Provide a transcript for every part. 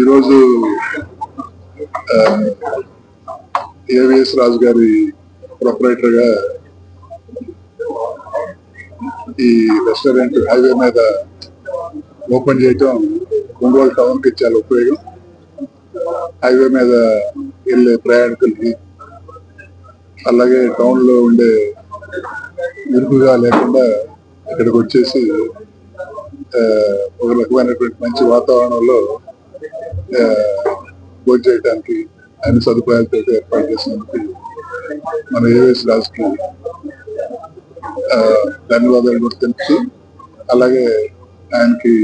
ఈరోజు ఏవిఎస్ రాజు గారి ప్రొపరేటర్ గా ఈ రెస్టారెంట్ హైవే మీద ఓపెన్ చేయటం ఒంగోలు టౌన్ కి చాలా ఉపయోగం. హైవే మీద వెళ్ళే ప్రయాణికులకి, అలాగే టౌన్ లో ఉండే ఇరుకుగా లేకుండా ఇక్కడికి వచ్చేసి ఒక రకమైనటువంటి మంచి వాతావరణంలో భోజనం చేయడానికి అన్ని సదుపాయాలతో ఏర్పాటు చేసినందుకు మన ఏవిఎస్ రాజుకి ధన్యవాదాలు కూడా తెలుపుతూ, అలాగే ఆయనకి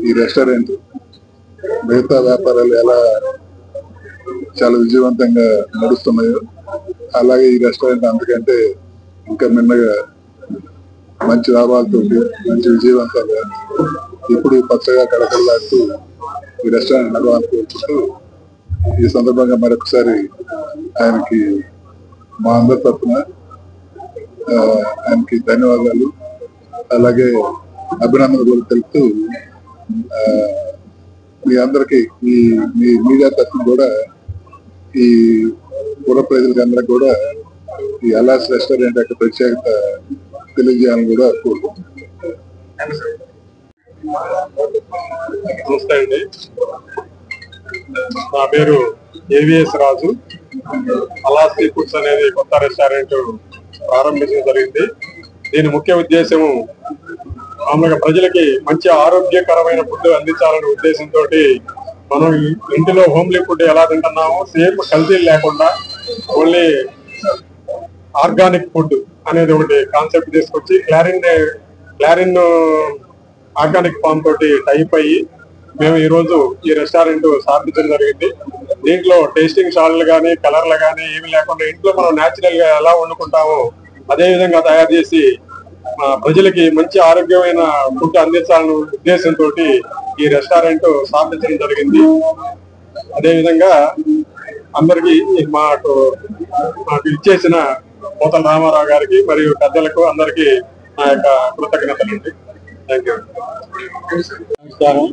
ఈ రెస్టారెంట్ మిగతా వ్యాపారాలు ఎలా చాలా విజయవంతంగా నడుస్తున్నాయో అలాగే ఈ రెస్టారెంట్ అంతకంటే ఇంకా మిన్నగా మంచి లాభాలతో మంచి విజయవంతంగా ఇప్పుడు పచ్చగా కడకలాడుతూ ఈ రెస్టారెంట్ నడవాలని కోరుకుంటూ ఈ సందర్భంగా మరొకసారి ఆయనకి మా అందరి తరఫున ఆయనకి ధన్యవాదాలు అలాగే అభినందనలు కూడా తెలుపుతూ మీ అందరికి మీ మీడియా తరఫున కూడా ఈ పుర ప్రజలకి అందరికి కూడా ఈ అలాస్ రెస్టారెంట్ యొక్క ప్రత్యేకత తెలియజేయాలని కూడా కోరుకుంటున్నాను. నమస్తే అండి, నా పేరు ఏవిఎస్ రాజు. అలాస్ సీ ఫుడ్స్ అనేది కొత్త రెస్టారెంట్ ప్రారంభించడం జరిగింది. దీని ముఖ్య ఉద్దేశం మామూలుగా ప్రజలకి మంచి ఆరోగ్యకరమైన ఫుడ్ అందించాలనే ఉద్దేశంతో మనం ఇంటిలో హోమ్లీ ఫుడ్ ఎలా తింటున్నామో సేమ్ కల్తీ లేకుండా ఓన్లీ ఆర్గానిక్ ఫుడ్ అనేది ఒకటి కాన్సెప్ట్ తీసుకొచ్చి క్లారిన్ ఆర్గానిక్ ఫామ్ తోటి టైప్ అయ్యి మేము ఈరోజు ఈ రెస్టారెంట్ స్థాపించడం జరిగింది. దీంట్లో టేస్టింగ్ సాల్ట్లు కానీ కలర్లు కానీ ఏమి లేకుండా ఇంట్లో మనం న్యాచురల్ గా ఎలా వండుకుంటామో అదే విధంగా తయారు చేసి ప్రజలకి మంచి ఆరోగ్యమైన ఫుడ్ అందించాలనే ఉద్దేశంతో ఈ రెస్టారెంట్ స్థాపించడం జరిగింది. అదేవిధంగా అందరికి మాకు ఇచ్చేసిన పోతల రామారావు గారికి మరియు పెద్దలకు అందరికి నా యొక్క కృతజ్ఞతలు అండి. Thank you. నమస్కారం.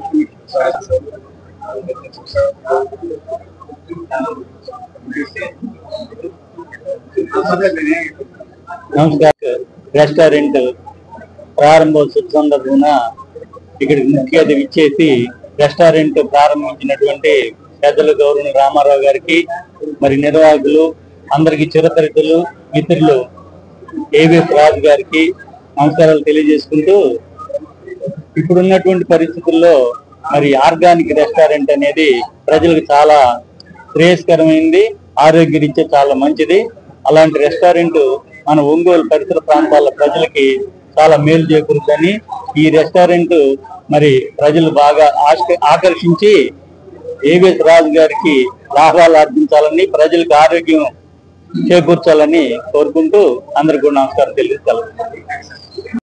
రెస్టారెంట్ ప్రారంభోత్సవ సందర్భంగా ఇక్కడికి ముఖ్య అతిథి ఇచ్చేసి రెస్టారెంట్ ప్రారంభించినటువంటి పెద్దలు గౌరవ రామారావు గారికి మరి నిర్వాహకులు అందరికి చిరపరితులు మిత్రులు ఏవిఎస్ రాజు గారికి నమస్కారాలు తెలియజేసుకుంటూ, ఇప్పుడున్నటువంటి పరిస్థితుల్లో మరి ఆర్గానిక్ రెస్టారెంట్ అనేది ప్రజలకు చాలా శ్రేయస్కరమైంది, ఆరోగ్యరీత్యా చాలా మంచిది. అలాంటి రెస్టారెంట్ మన ఒంగోలు పరిసర ప్రాంతాల ప్రజలకి చాలా మేలు చేకూరుతుందని ఈ రెస్టారెంట్ మరి ప్రజలు బాగా ఆకర్షించి ఏవిఎస్ రాజు గారికి లాభాలు ఆర్జించాలని, ప్రజలకు ఆరోగ్యం చేకూర్చాలని కోరుకుంటూ అందరికీ నమస్కారం తెలియజేస్తాను.